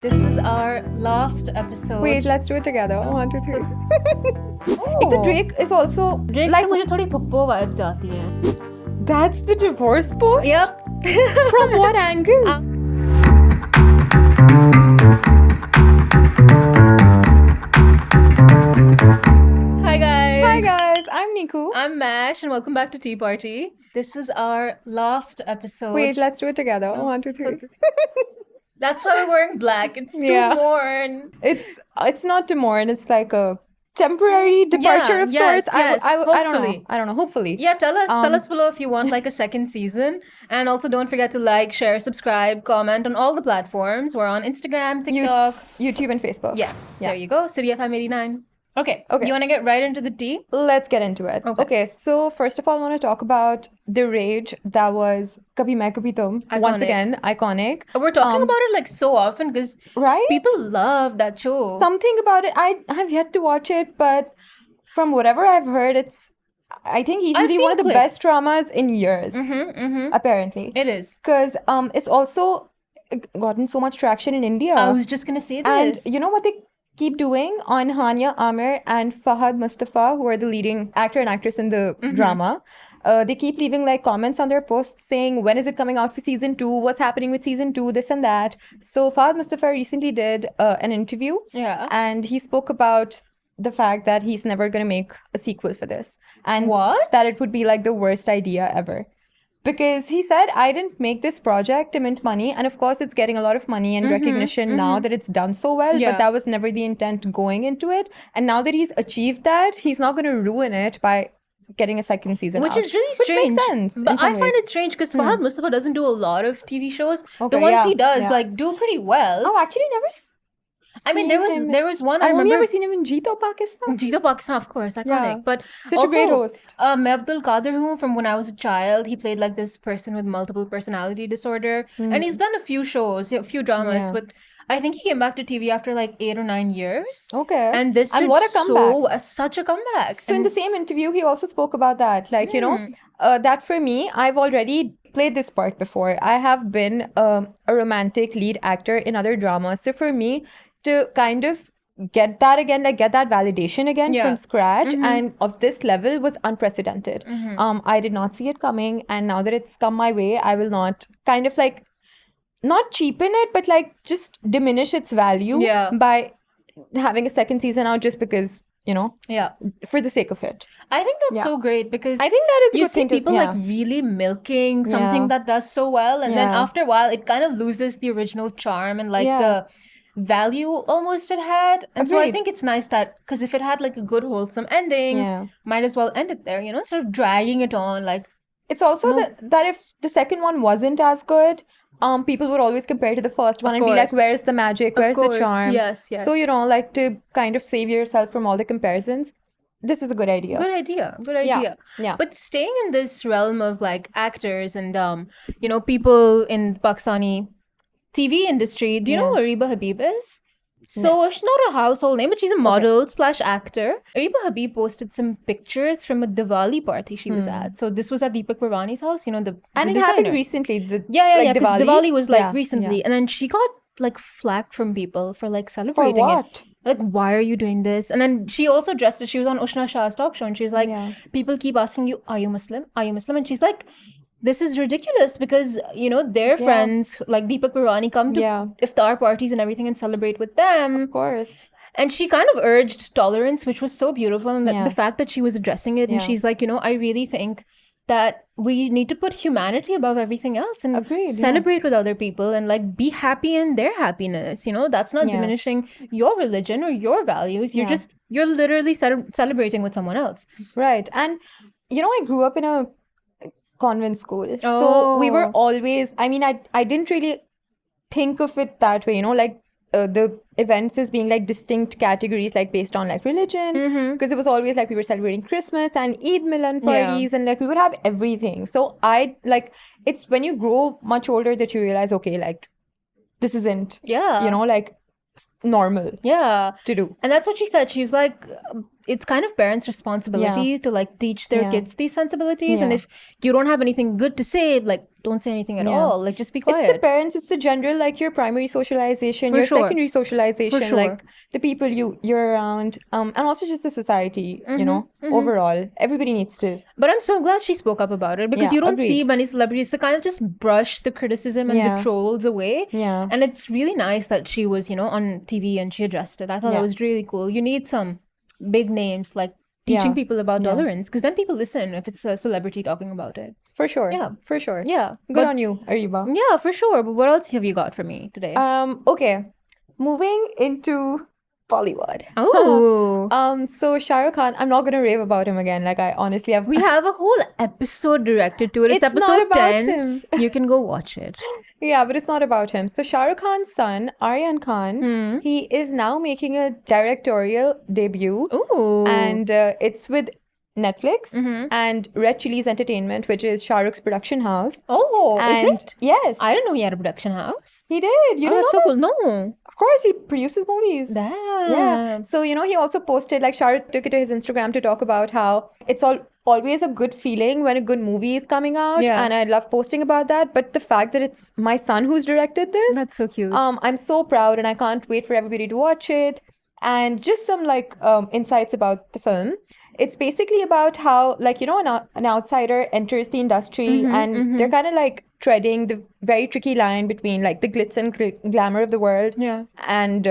This is our last episode. Wait, let's do it together. 1, 2, 3. एक तो Drake is also Drake like से मुझे थोड़ी पुप्पो vibes आती हैं. that's the divorce post. Yep. From what angle? Hi guys. Hi guys, I'm Neequ. I'm Mash and welcome back to Tea Party. This is our last episode. Wait, let's do it together. 1, 2, 3. That's why we're wearing black. It's too Yeah. worn. It's not to mourn. It's like a temporary departure of yes, sorts. yes, I don't know. hopefully. I don't know. Hopefully. Yeah, tell us below if you want like a second season. And also don't forget to like, share, subscribe, comment on all the platforms. We're on Instagram, TikTok. YouTube and Facebook. Yes, Yeah. there you go. City FM 89. Okay. Okay. You want to get right into the tea? Let's get into it. Okay. So first of all, I want to talk about the rage that was Kabhi Mein Kabhi Tum. Once Iconic. again, iconic. We're talking about it like so often because Right? people love that show. Something about it. I have yet to watch it, but from whatever I've heard, I think easily seen one of the clips. best dramas in years. Apparently. It is. Because it's also gotten so much traction in India. I was just gonna say And this. you know what they keep doing on Hania Amir and Fahad Mustafa, who are the leading actor and actress in the drama. They keep leaving like comments on their posts saying, when is it coming out for season 2? What's happening with season 2? This and that. So Fahad Mustafa recently did an interview. Yeah. And he spoke about the fact that he's never going to make a sequel for this. And What? that it would be like the worst idea ever. Because he said, I didn't make this project to mint money. And of course, it's getting a lot of money and recognition now that it's done so well. Yeah. But that was never the intent going into it. And now that he's achieved that, he's not going to ruin it by getting a second season Which out. is really strange. Which makes sense. in But some I find ways. it strange because Fahad Mustafa doesn't do a lot of TV shows. Okay, the ones yeah, he does yeah. like do pretty well. Oh, actually, never I mean, there was one I I've only remember. ever seen him in Jeeto, Pakistan. Jita Pakistan, of course, iconic. Yeah. But Such a also, great host. मैं Abdul Qadir हूँ from when I was a child. He played like this person with multiple personality disorder, and he's done a few shows, a few dramas. Yeah. But I think he came back to TV after like 8 or 9 years. Okay. And this And did what a comeback. such a comeback. So in the same interview, he also spoke about that. Like, you know, that for me, I've already played this part before. I have been a romantic lead actor in other dramas. So for me to kind of get that again, like get that validation again Yeah. from scratch and of this level was unprecedented. I did not see it coming. And now that it's come my way, I will not kind of like, not cheapen it, but like just diminish its value Yeah. by having a second season out just because, you know, yeah. for the sake of it. I think that's Yeah. so great because I think that is a you good see thing to- people yeah. like really milking something Yeah. that does so well, and then Yeah. after a while, it kind of loses the original charm and like Yeah. the value almost it had. And so I Agreed. think it's nice that because if it had like a good wholesome ending, Yeah. might as well end it there, you know, instead of dragging it on. Like It's also that if the second one wasn't as good, people would always compare to the first one and be like, course. where's the magic? Where's the course. charm? Yes, yes. So, you know, like to kind of save yourself from all the comparisons, this is a good idea. good idea. yeah. But staying in this realm of like actors and you know, people in the Pakistani TV industry, do you know who Areeba Habib is? So she's not a household name, but she's a model / actor. Areeba Habib posted some pictures from a Diwali party she was at. So this was at Deepak Purvani's house, you know, the And the it happened designer. recently. Yeah, because Diwali was like Yeah, recently. yeah. And then she got like flack from people for like celebrating what? it. Like, why are you doing this? And then she also dressed it. She was on Ushna Shah's talk show and she's like, Yeah. people keep asking you, are you Muslim? Are you Muslim? And she's like, this is ridiculous because, you know, their friends like Deepak Purvani come to Yeah. iftar parties and everything and celebrate with them. Of course. And she kind of urged tolerance, which was so beautiful. And Yeah. the fact that she was addressing it and Yeah. she's like, you know, I really think that we need to put humanity above everything else and Agreed, yeah. celebrate with other people and like be happy in their happiness. You know, that's not Yeah. diminishing your religion or your values. You're Yeah. just, you're literally celebrating with someone else. Right. And, you know, I grew up in a convent school. Oh. So we were always, I mean, I didn't really think of it that way, you know, like the events as being like distinct categories, like based on like religion. Because it was always like we were celebrating Christmas and Eid Milan parties and like we would have everything. So I like, it's when you grow much older that you realize, okay, like this isn't, Yeah. you know, like normal Yeah. to do. And that's what she said. She was like, it's kind of parents' responsibility to like teach their Yeah. kids these sensibilities. And Yeah. if you don't have anything good to say, like don't say anything at Yeah. all. Like, just be quiet. It's the parents, it's the general, like your primary socialization, For your sure. secondary socialization, For sure. like the people you're around, and also just the society, you know, overall. Everybody needs to. But I'm so glad she spoke up about it, because Yeah, you don't see agreed. many celebrities to kind of just brush the criticism and Yeah. the trolls away. Yeah. And it's really nice that she was, you know, on TV and she addressed it. I thought that Yeah. was really cool. You need some big names like teaching Yeah. people about Yeah. tolerance, because then people listen if it's a celebrity talking about it. For sure. Yeah. For sure. Yeah. Good But- on you, Areeba. Yeah, for sure. But what else have you got for me today? Okay. Moving into Bollywood. Oh. So Shahrukh Khan, I'm not gonna rave about him again. Like I honestly have We have a whole episode directed to it. It's It's not episode about 10. him. You can go watch it. Yeah, but it's not about him. So Shahrukh Khan's son, Aryan Khan, he is now making a directorial debut. Ooh. And it's with Netflix and Red Chillies Entertainment, which is Shahrukh's production house. Oh, And is it? yes, I didn't know he had a production house. he did. You Oh, don't that's know so this? cool. No. Of course, he produces movies. Damn. Yeah. So, you know, he also posted, like, Shahrukh took it to his Instagram to talk about how it's always a good feeling when a good movie is coming out. Yeah. And I love posting about that. But the fact that it's my son who's directed this, That's so cute. I'm so proud and I can't wait for everybody to watch it. And just some, like, insights about the film. It's basically about how, like, you know, an outsider enters the industry and they're kind of like treading the very tricky line between like the glitz and glamour of the world Yeah. and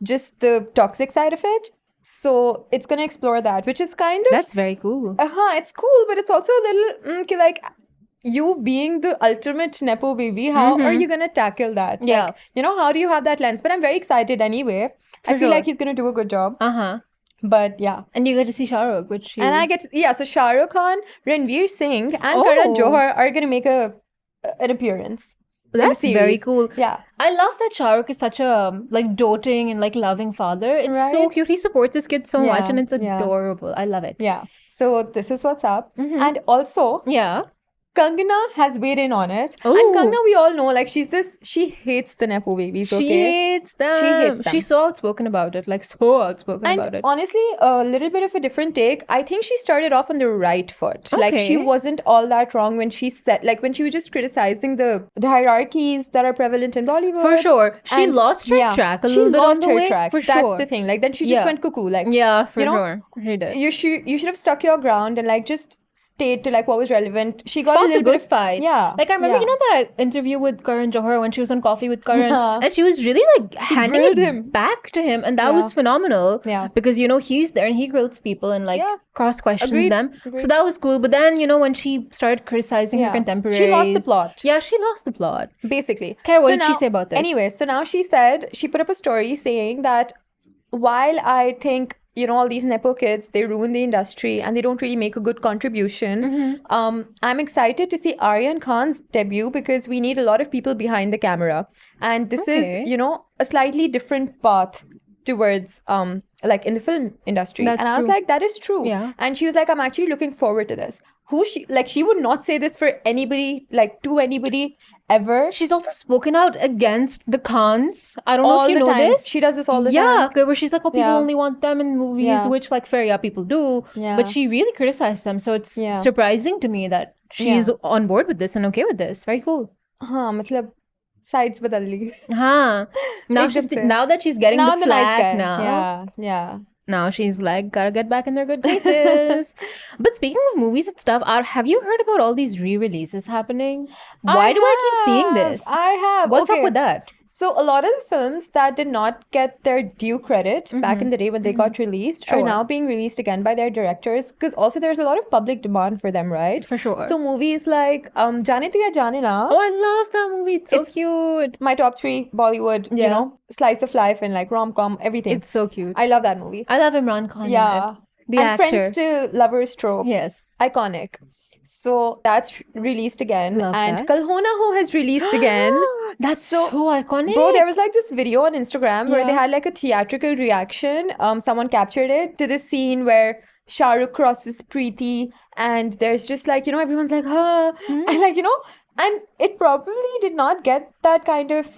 just the toxic side of it. So it's going to explore that, which is kind of, That's very cool. it's cool, but it's also a little, like, you being the ultimate Nepo baby, how are you going to tackle that? Yeah. Like, you know, how do you have that lens? But I'm very excited anyway. I feel sure. like he's going to do a good job. Uh-huh. But yeah. And you get to see Shahrukh, which you... And I get to, yeah, so Shah Rukh Khan, Ranveer Singh, and Oh. Karan Johar are going to make an appearance. in the That's very series. cool. Yeah. I love that Shahrukh is such a like doting and like loving father. It's so Right? cute. He supports his kids so Yeah, much and it's yeah. adorable. I love it. Yeah. So this is what's up. And also, Yeah. Kangana has weighed in on it. Oh. And Kangana, we all know, like, she hates the Nepo babies, okay? She hates them. She hates them. She's so outspoken about it. Like so outspoken And about it. honestly, a little bit of a different take. I think she started off on the right foot. Like, she Okay. wasn't all that wrong when she said, like, when she was just criticizing the hierarchies that are prevalent in Bollywood. For sure. She And, lost her yeah, track a she little bit lost on the her way. track. For That's sure. the thing. Like, then she just Yeah. went cuckoo. Like, Yeah, for you know, sure. She did. you should have stuck your ground and like just stayed to like what was relevant. She got a Fought little the bit good of fight. Yeah. Like I remember, yeah. you know that interview with Karan Johar when she was on Coffee with Karan, Yeah. and she was really like handing grilled it him. back to him, and that Yeah. was phenomenal. Yeah. Because you know he's there and he grills people and like Yeah. cross questions Agreed. them. Agreed. So that was cool. But then you know when she started criticizing her Yeah. contemporaries, She lost the plot. Yeah, she lost the plot. Basically. Kara, what So did she now- say about this? Anyway, so now she said, she put up a story saying that while I think, you know, all these Nepo kids, they ruin the industry and they don't really make a good contribution, Mm-hmm. I'm excited to see Aryan Khan's debut because we need a lot of people behind the camera. And this Okay. is, you know, a slightly different path towards like in the film industry. That's and I was true. like, that is true. Yeah. And she was like, I'm actually looking forward to this. She would not say this for anybody, like to anybody ever. She's also spoken out against the Khans. I don't know all if you the know time. this. She does this all the Yeah, time. okay, where she's like, oh, people Yeah. only want them in movies, Yeah. which like fair, yeah, people do. Yeah. But she really criticized them. So it's Yeah. surprising to me that she's Yeah. on board with this and okay with this. Very cool. मतलब sides बदल ली. Huh. Now एकदम से. now that she's getting Now the the nice flag guy. now. Yeah. Now she's like, gotta get back in their good graces. But speaking of movies and stuff, have you heard about all these re-releases happening? Why do I keep seeing this? I have. What's Okay. up with that? So a lot of the films that did not get their due credit back in the day when they got released are Sure. now being released again by their directors because also there's a lot of public demand for them, right? For sure. So movies like Jaane Tu Ya Jaane Na, Oh, I love that movie. It's so It's- cute. my top 3 Bollywood, you Yeah. know, slice of life and like rom-com, everything. It's so cute. I love that movie. I love Imran Khan. in Yeah. it. The and actor. Friends to Lovers trope. Yes. Iconic. So that's released again. Love and that. Kal Ho Na Ho has released again. That's so iconic. Bro, there was like this video on Instagram where they Yeah. had like a theatrical reaction. Someone captured it to this scene where Shahrukh crosses Preeti and there's just like, you know, everyone's like, huh. And like, you know, and it probably did not get that kind of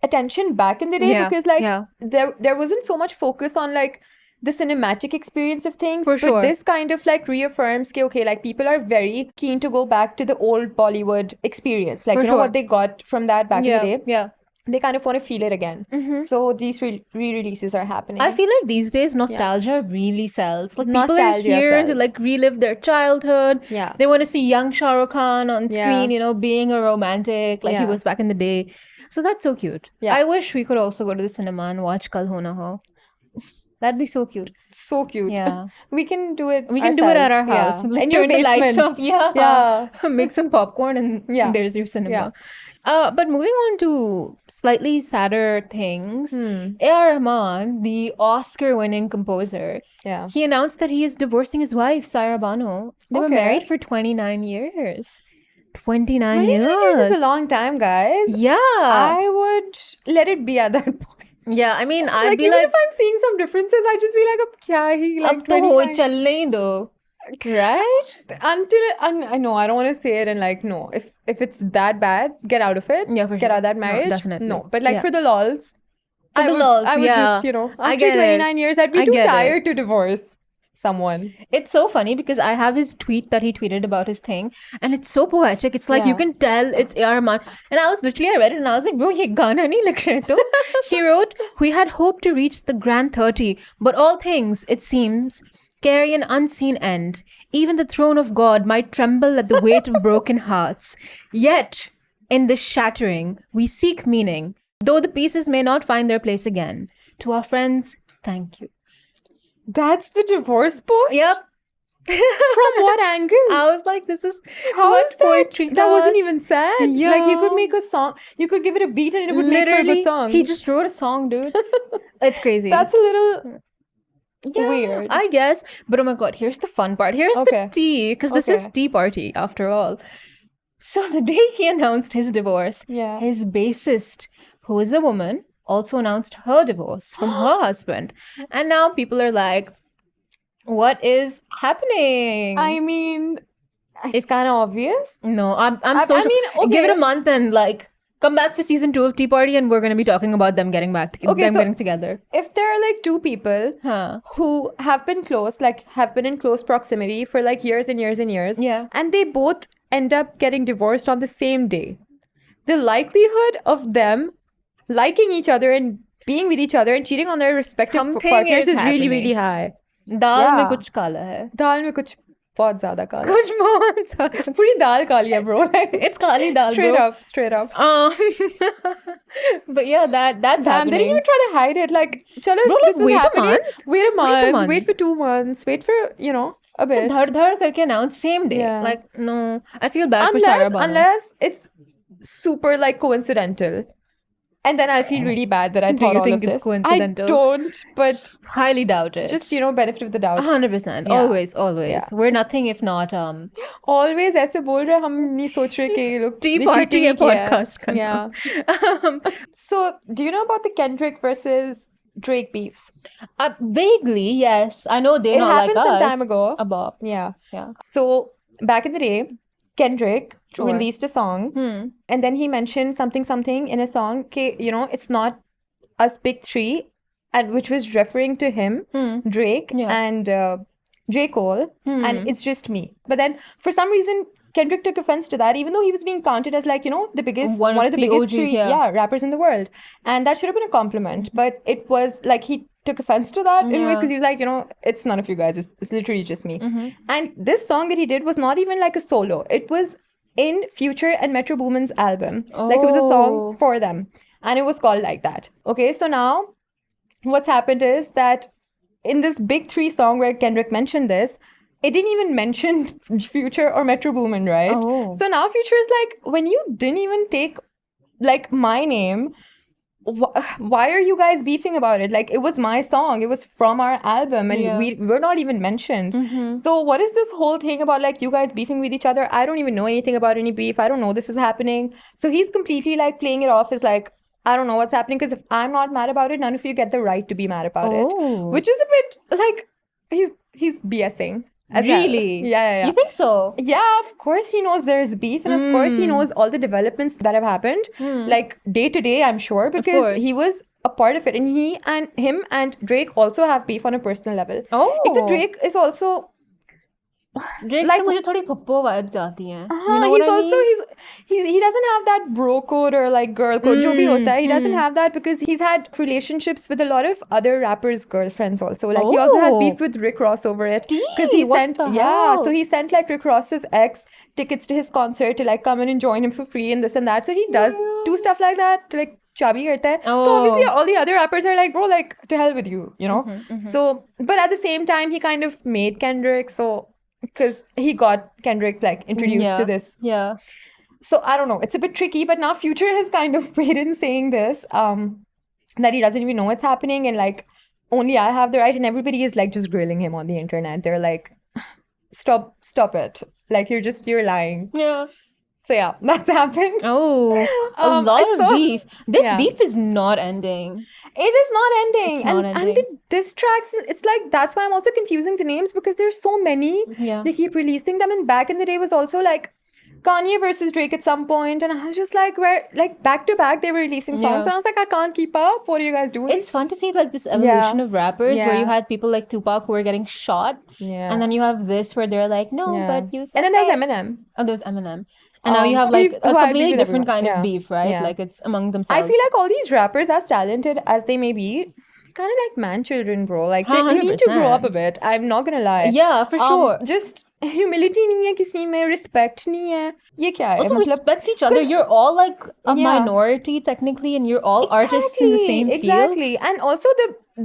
attention back in the day Yeah, because like yeah. there wasn't so much focus on like the cinematic experience of things. For sure. But this kind of like reaffirms that, okay, like people are very keen to go back to the old Bollywood experience. Like, For you know, sure. what they got from that back in the day. Yeah. They kind of want to feel it again. So these re-releases are happening. I feel like these days nostalgia really sells. Like people are Nostalgia here to sells. like relive their childhood. Yeah. They want to see young Shahrukh Khan on Yeah. screen, you know, being a romantic like he Yeah. was back in the day. So that's so cute. Yeah. I wish we could also go to the cinema and watch Kal Ho Na Ho. That'd be so cute. So cute. Yeah. We can do it. We can do it at our ourselves. house. Yeah. Like, In your turn the lights basement. off. Yeah. Yeah. Make some popcorn and Yeah. there's your cinema. Yeah. But moving on to slightly sadder things, A.R. Rahman, the Oscar-winning composer, Yeah. he announced that he is divorcing his wife, Sarah Bano. They were Okay. married for 29 years. 29 29 years is a years. long time, guys. Yeah. I would let it be at that point. Yeah, I mean, I'd Like, be even like, if I'm seeing some differences, I'd just be like, ab kya hi, like ab to ho 29. chal nahi do. Right? I know, I don't want to say it and like, no. If it's that bad, get out of it. Yeah, for Get sure. out of that No, marriage. definitely. No. But like Yeah. for the lols, For I the would, lols, I would yeah. just, you know, I after get it. 29 years, I'd be I too get it. tired to divorce someone. It's so funny because I have his tweet that he tweeted about his thing, and it's so poetic. It's like you Yeah. can tell it's A.R. Rahman. And I read it and I was like, bro, ye gana nahi likh rahe to. He wrote, we had hoped to reach the grand 30, but all things, it seems, carry an unseen end. Even the throne of God might tremble at the weight of broken hearts. Yet, in this shattering, we seek meaning, though the pieces may not find their place again. To our friends, thank you. That's the divorce post? Yep. From what angle? I was like, this is How what is that? poetry That wasn't does. even sad. Yeah. Like you could make a song, you could give it a beat and it would make for a good song. He just wrote a song, dude. It's crazy. That's a little Yeah, weird. I guess. But oh my god, here's the fun part. Here's Okay. the tea, because this is Okay. tea party after all. So the day he announced his divorce, Yeah. his bassist, who is a woman, also announced her divorce from her husband. And now people are like, what is happening? I mean, it's kind of obvious. No, I'm so I sure. mean, okay. Give it a month and like come back for season 2 of Tea Party, and we're gonna be talking about them getting back, Okay, them so- getting together. If there are like two people Huh. who have been close, like have been in close proximity for like years and years and years, Yeah. and they both end up getting divorced on the same day, the likelihood of them liking each other and being with each other and cheating on their respective Something partners is is really, happening. really high. Dal Yeah. mein kuch kala hai. दाल में कुछ बहुत ज्यादा काला Kuch more. पूरी दाल काली है bro like It's kali dal, straight bro. up But yeah, that's Damn, they happening. didn't even try to hide it like chalo Bro, if like, this was wait a happening month. wait a month month. wait for 2 months wait for you know a bit Dhar dhar karke announce same day. Yeah. Like, no, I feel bad for Sarah Bano. unless it's super like coincidental and then I feel really bad that I Do thought you all think of it's this coincidental? I don't but Highly doubt it. just benefit of the doubt 100%. Yeah. Always. Yeah. We're nothing if not always ऐसे बोल रहे हम नहीं सोच रहे कि ये लोग Tea ने Party cheating है किया है. podcast का Yeah. So do you know about the Kendrick versus Drake beef? Vaguely, yes. I know they're It not like happened some us. time ago. Above. Yeah. Yeah. So back in the day, Kendrick Sure. released a song, and then he mentioned something in a song. It's not us big three, and which was referring to him, Drake, Yeah. and J. Cole, and it's just me. But then for some reason, Kendrick took offense to that, even though he was being counted as like the biggest, One of of the the biggest OGs, three, yeah. rappers in the world, and that should have been a compliment. But it was like he took offense to that anyways because he was like, it's none of you guys. It's literally just me. And this song that he did was not even like a solo. It was in Future and Metro Boomin's album. Like it was a Oh. song for them, and it was called like that. Okay, so now what's happened is that in this big three song where Kendrick mentioned this, it didn't even mention Future or Metro Boomin, right? Oh. So now Future is like, when you didn't even take like my name, why are you guys beefing about it? Like, it was my song. It was from our album, and Yeah. we're not even mentioned. So what is this whole thing about like you guys beefing with each other? I don't even know anything about any beef. I don't know this is happening. So he's completely like playing it off as like, I don't know what's happening, because if I'm not mad about it, none of you get the right to be mad about it. Oh. Which is a bit like he's BSing. as hell. Really? Yeah. You think so? Yeah, of course he knows there's beef, and of course he knows all the developments that have happened, like day to day, I'm sure, because course. he was a part of it. And him and Drake also have beef on a personal level. Oh. Like, the Drake is also... Drake like- से मुझे थोड़ी पुप्पो vibes आती हैं. You know he's what I also mean? he doesn't have that bro code or like girl code. जो भी होता है, he doesn't have that because he's had relationships with a lot of other rappers' girlfriends also. Like he also has beef with Rick Ross over it because he what sent the hell? so he sent like Rick Ross's ex tickets to his concert to like come in and join him for free and this and that. So he does do stuff like that to like chabi karta hai. So obviously all the other rappers are like, bro, like to hell with you, you know. So but at the same time he kind of made Kendrick, so because he got Kendrick like introduced to this. Yeah. So I don't know. It's a bit tricky, but now Future has kind of made in saying this, that he doesn't even know what's happening and like only I have the right, and everybody is like just grilling him on the internet. They're like, stop it. Like you're lying. Yeah. So yeah, that's happened. Oh, a lot it's of so- beef. This Yeah. beef is not ending. It is not ending. It's not And ending. the diss tracks, it's like, that's why I'm also confusing the names because there's so many. Yeah. They keep releasing them. And back in the day was also like Kanye versus Drake at some point. And I was just like, where, like back to back, they were releasing songs. Yeah. And I was like, I can't keep up. What are you guys doing? It's fun to see like this evolution of rappers where Yeah. you had people like Tupac who were getting shot. Yeah. And then you have this where they're like, no, Yeah. but you said And then there's that. Eminem. Oh, there's Eminem. And now you have like who a I agree completely with different everyone. kind of Yeah. beef, right? Yeah. Like it's among themselves. I feel like all these rappers, as talented as they may be, kind of like man children, bro. Like they need to grow up a 100%. bit. I'm not gonna lie. Yeah, for sure. Just humility नहीं है किसी में, respect नहीं है. ये क्या है? Also मतलब- respect each other. You're all like a Yeah. minority technically, and you're all artists in the same field. Exactly. And also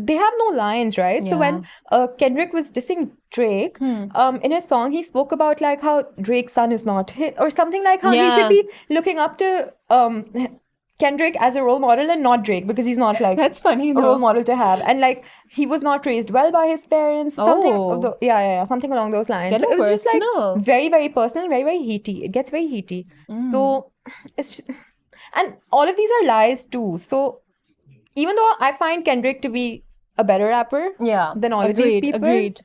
they have no lines, right? So Yeah. when Kendrick was dissing Drake, in his song, he spoke about like how Drake's son is not his, or something like how he should Yeah. be looking up to Kendrick as a role model and not Drake because he's not like That's funny a though. role model to have. And like he was not raised well by his parents. Something Oh. of the, yeah, something along those lines. Get So it was just like personal. very, very personal, very, very heaty. It gets very heaty. So it's and all of these are lies too. So even though I find Kendrick to be a better rapper Yeah, than all of these people, Agreed.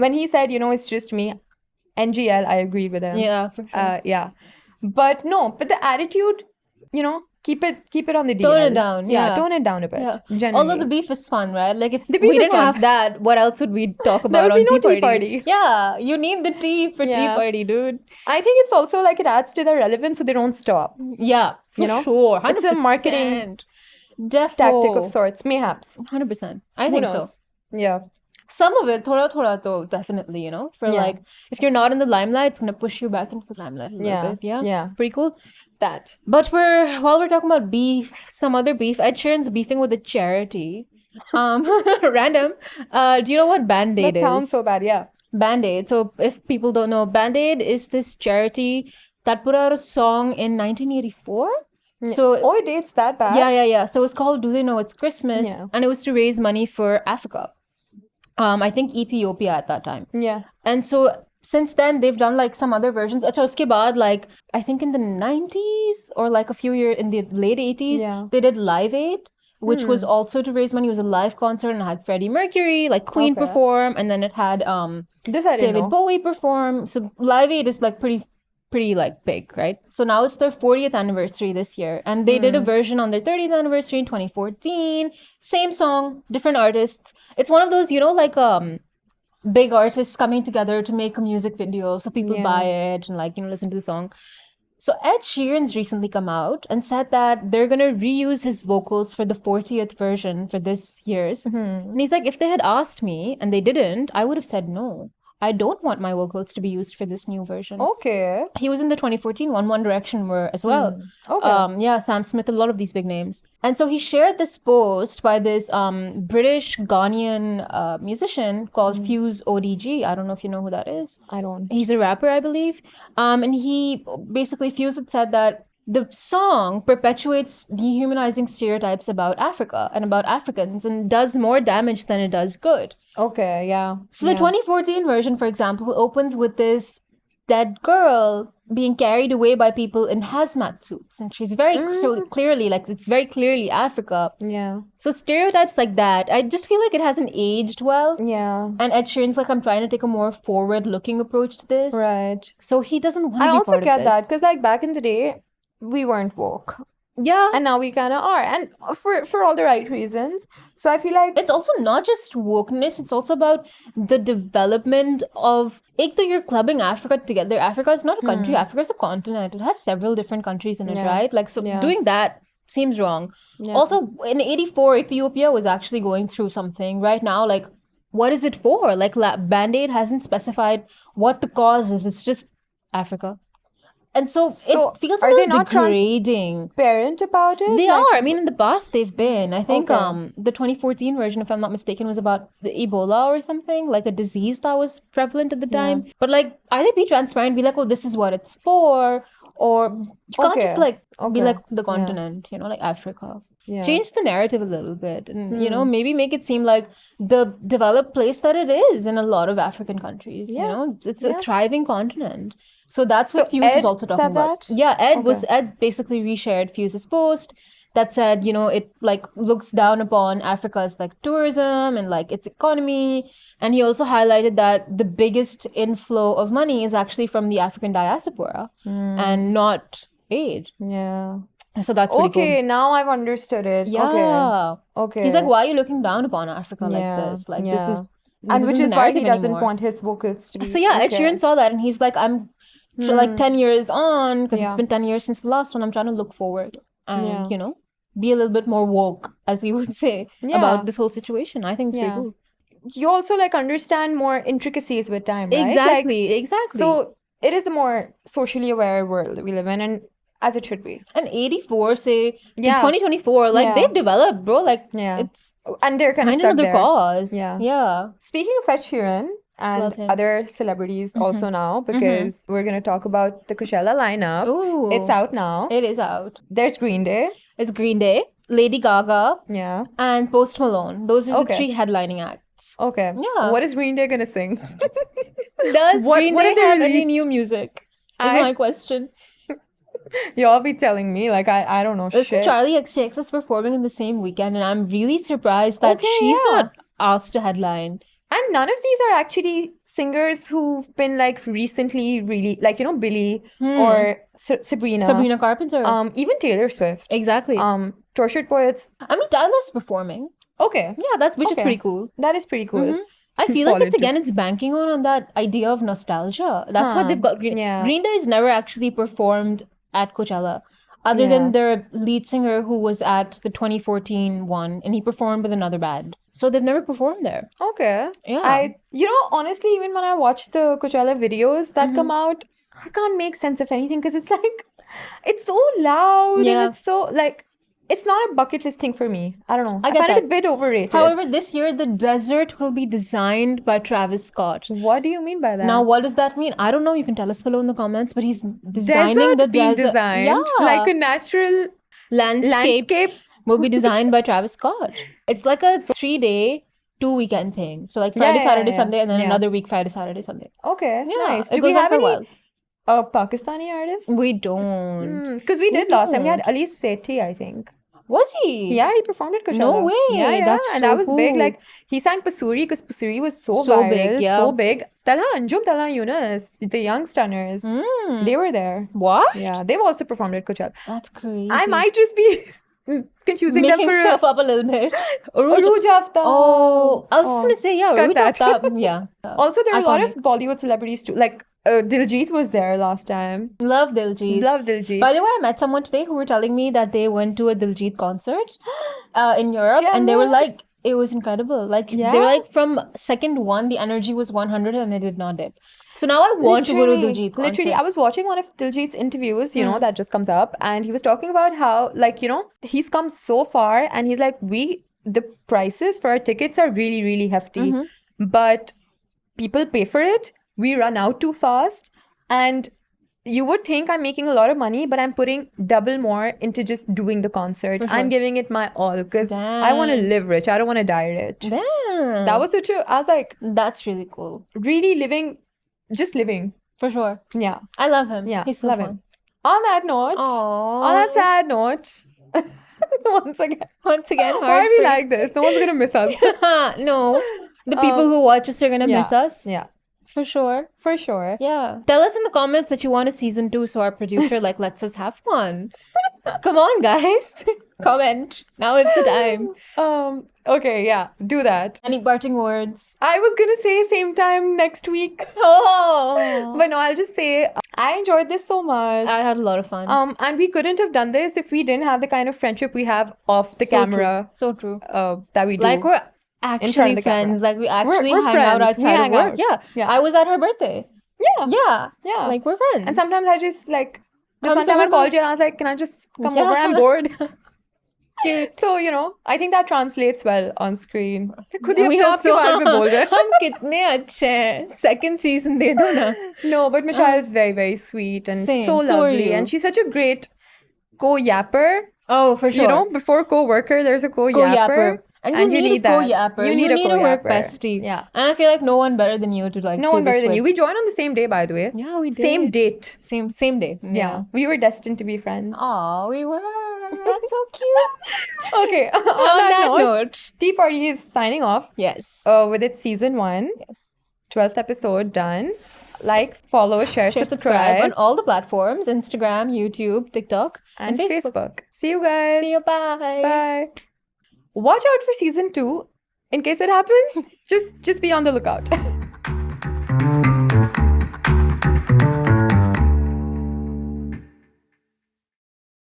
when he said, it's just me, NGL, I agreed with him. Yeah, for sure. Yeah. But the attitude, keep it on the DL. Tone it down, yeah. Tone it down a bit. Yeah. Generally. Although the beef is fun, right? Like if The we beef is didn't fun. have that, what else would we talk There about would be on no Tea tea Party? party. Yeah, you need the tea for Tea Yeah. Party, dude. I think it's also like it adds to their relevance so they don't stop. Yeah, for sure. 100%. It's a marketing Defo. tactic of sorts, mayhaps. 100%. I Who think so. knows? Yeah. Some of it, thoda though, definitely, for Yeah. like, if you're not in the limelight, it's going to push you back into the limelight a little Yeah. bit. Yeah? Yeah. Pretty cool. That. But while we're talking about beef, some other beef, Ed Sheeran's beefing with a charity. Random. Do you know what Band-Aid That is? sounds so bad, yeah. Band-Aid. So if people don't know, Band-Aid is this charity that put out a song in 1984. So Oh, it dates that bad? yeah. So it's called Do They Know It's Christmas? Yeah. And it was to raise money for Africa. I think Ethiopia at that time. Yeah. And so since then they've done like some other versions. Acha, uske baad, like I think in the 90s or like a few years in the late 80s, Yeah. they did Live Aid, which was also to raise money. It was a live concert and it had Freddie Mercury, like Queen Okay. perform, and then it had This I didn't David know. Bowie perform. So Live Aid is like pretty like big, right? So now it's their 40th anniversary this year, and they did a version on their 30th anniversary in 2014. Same song, different artists. It's one of those, like big artists coming together to make a music video, so people buy it and like listen to the song. So Ed Sheeran's recently come out and said that they're gonna reuse his vocals for the 40th version for this year's. And he's like, if they had asked me and they didn't, I would have said no. I don't want my vocals to be used for this new version. Okay. He was in the 2014 One Direction were as well. Okay. Yeah, Sam Smith, a lot of these big names. And so he shared this post by this British Ghanaian musician called Fuse ODG. I don't know if you know who that is. I don't. He's a rapper, I believe. And he basically, Fuse had said that the song perpetuates dehumanizing stereotypes about Africa and about Africans and does more damage than it does good. Okay, yeah. So the 2014 version, for example, opens with this dead girl being carried away by people in hazmat suits. And she's very clearly, like, it's very clearly Africa. Yeah. So stereotypes like that, I just feel like it hasn't aged well. Yeah. And Ed Sheeran's like, I'm trying to take a more forward-looking approach to this. Right. So he doesn't want to I be also part get of that this. because, like, back in the day, we weren't woke. Yeah. And now we kind of are. And for all the right reasons. So I feel like... It's also not just wokeness, it's also about the development of... Ek to you're clubbing Africa together. Africa is not a country, Africa is a continent. It has several different countries in it, right? Like, so doing that seems wrong. Also, in 84, Ethiopia was actually going through something. Right now, like, what is it for? Like, Band-Aid hasn't specified what the cause is. It's just Africa. And so it feels a little degrading. Transparent about it? They are. I mean, in the past, they've been. I think the 2014 version, if I'm not mistaken, was about the Ebola or something, like a disease that was prevalent at the time. But, like, either be transparent, be like, oh, this is what it's for, or you can't just, like, be like the continent, you know, like Africa. Yeah. Change the narrative a little bit and, you know, maybe make it seem like the developed place that it is in a lot of countries. You know, it's a thriving continent. So that's what Fuse was also talking about. Yeah, Ed basically reshared Fuse's post that said, you know, it like looks down upon Africa's like tourism and like its economy. And he also highlighted that the biggest inflow of money is actually from the African diaspora and not aid. Yeah. So that's pretty cool. Okay, now I've understood it. Yeah. Okay. He's like, why are you looking down upon Africa like this? Like, this is... And which is why he doesn't want his vocals to be... So yeah, Ed Sheeran saw that and he's like, I'm like 10 years on, because it's been 10 years since the last one. I'm trying to look forward and, you know, be a little bit more woke, as we would say, about this whole situation. I think it's pretty cool. You also like understand more intricacies with time, right? Exactly, like, exactly. So it is a more socially aware world we live in, and as it should be. And 84, say, to 2024, like, they've developed, bro. Like, it's... And they're kind of stuck another there. Cause. Yeah. Speaking of Ed Sheeran and other celebrities also now, because we're going to talk about the Coachella lineup. Ooh. It's out now. It is out. There's Green Day. It's Green Day, Lady Gaga, and Post Malone. Those are the three headlining acts. Okay. Yeah. What is Green Day going to sing? Does Green Day have any new music? Is my question. Y'all be telling me, like, I don't know shit. Charlie XCX is performing in the same weekend, and I'm really surprised that she's not asked to headline. And none of these are actually singers who've been, like, recently really, like, you know, Billie or Sabrina. Sabrina Carpenter. Even Taylor Swift. Exactly. Tortured Poets. I mean, Tyler's perforing. Okay. Yeah, which is pretty cool. That is pretty cool. I feel like it's banking on that idea of nostalgia. That's what they've got. Green Day's never actually performed at Coachella, other than their lead singer who was at the 2014 one, and he performed with another band. So they've never performed there. Okay. Yeah. You know, honestly, even when I watch the Coachella videos that come out, I can't make sense of anything because it's like, it's so loud and it's so like, it's not a bucket list thing for me. I don't know. I find it a bit overrated. However, this year, the desert will be designed by Travis Scott. What do you mean by that? Now, what does that mean? I don't know. You can tell us below in the comments, but he's designing the desert. Designed? Yeah. Like a natural landscape will be designed by Travis Scott. It's like a 3-day, 2-weekend thing. So like Friday, Saturday, Sunday, and then another week, Friday, Saturday, Sunday. Okay, nice. Do we have any Pakistani artists? We don't. Because we did last time. We had Ali Sethi, I think. Was he? Yeah, he performed at Coachella. No way. Yeah. That's and so that was cool. big. Like, he sang Pasuri because Pasuri was so viral, big. Yeah. So big. Talha Anjum, Talha Yunus, the young stunners, they were there. What? Yeah, they've also performed at Coachella. That's crazy. I might just be confusing them for stuff up a little bit. Uruj Hafta. Oh, I was just gonna say, Uruj Hafta. Yeah. Also, there are a lot of Bollywood celebrities too. Like, Diljit was there last time. Love Diljit. By the way, I met someone today who were telling me that they went to a Diljit concert in Europe, and they were like, it was incredible. Like, they were like, from second one, the energy was 100 and they did not dip. So now I want to go to a Diljit concert. Literally, I was watching one of Diljit's interviews, you know, that just comes up, and he was talking about how, like, you know, he's come so far, and he's like, the prices for our tickets are really, really hefty, but people pay for it. We run out too fast, and you would think I'm making a lot of money, but I'm putting double more into just doing the concert. Sure. I'm giving it my all because I want to live rich. I don't want to die rich. Damn. That was I was like, that's really cool. Really just living. For sure. Yeah. I love him. Yeah. He's so fun. Him. On that note, on that sad note, once again, why are we like this? No one's going to miss us. No. The people who watch us are going to miss us. Yeah. For sure. Yeah. Tell us in the comments that you want a season 2 so our producer lets us have one. Come on, guys. Comment. Now is the time. Okay, yeah, do that. Any parting words? I was gonna say same time next week. Oh. But no, I'll just say I enjoyed this so much. I had a lot of fun. And we couldn't have done this if we didn't have the kind of friendship we have off the camera. So true. That we do. Like we're front of actually the friends. camera. Like we actually We're hang out friends. We outside hang of work. out. Yeah. Yeah. I was at her birthday. Yeah. Yeah. Like we're friends. And sometimes I just like this Comes one time I over called you and I was like, can I just come over? I'm bored. So, you know, I think that translates well on screen. खुद ही We अपने hope आप के so. बारे में बोल रहे हैं. हम कितने अच्छे हैं. Second season दे दो ना. No, but Michelle is very, very sweet and Same. so So are lovely. you. And she's such a great co-yapper. Oh, for sure. You know, before co-worker, there's a co-yapper. Co-yapper. And you need a that. co-yapper. You need a work co-yapper. bestie. Yeah. And I feel like no one better than you to like No do one better this than with. you. We joined on the same day, by the way. Yeah, we did. Same date. Same day. Yeah. We were destined to be friends. Aw, we were. That's so cute. Okay. On that note. Tea Party is signing off. Yes. With its season 1. Yes. 12th episode done. Like, follow, share, Subscribe subscribe. on all the platforms: Instagram, YouTube, TikTok, And Facebook. See you guys. See you. Bye. Bye. Watch out for season 2 in case it happens. Just be on the lookout.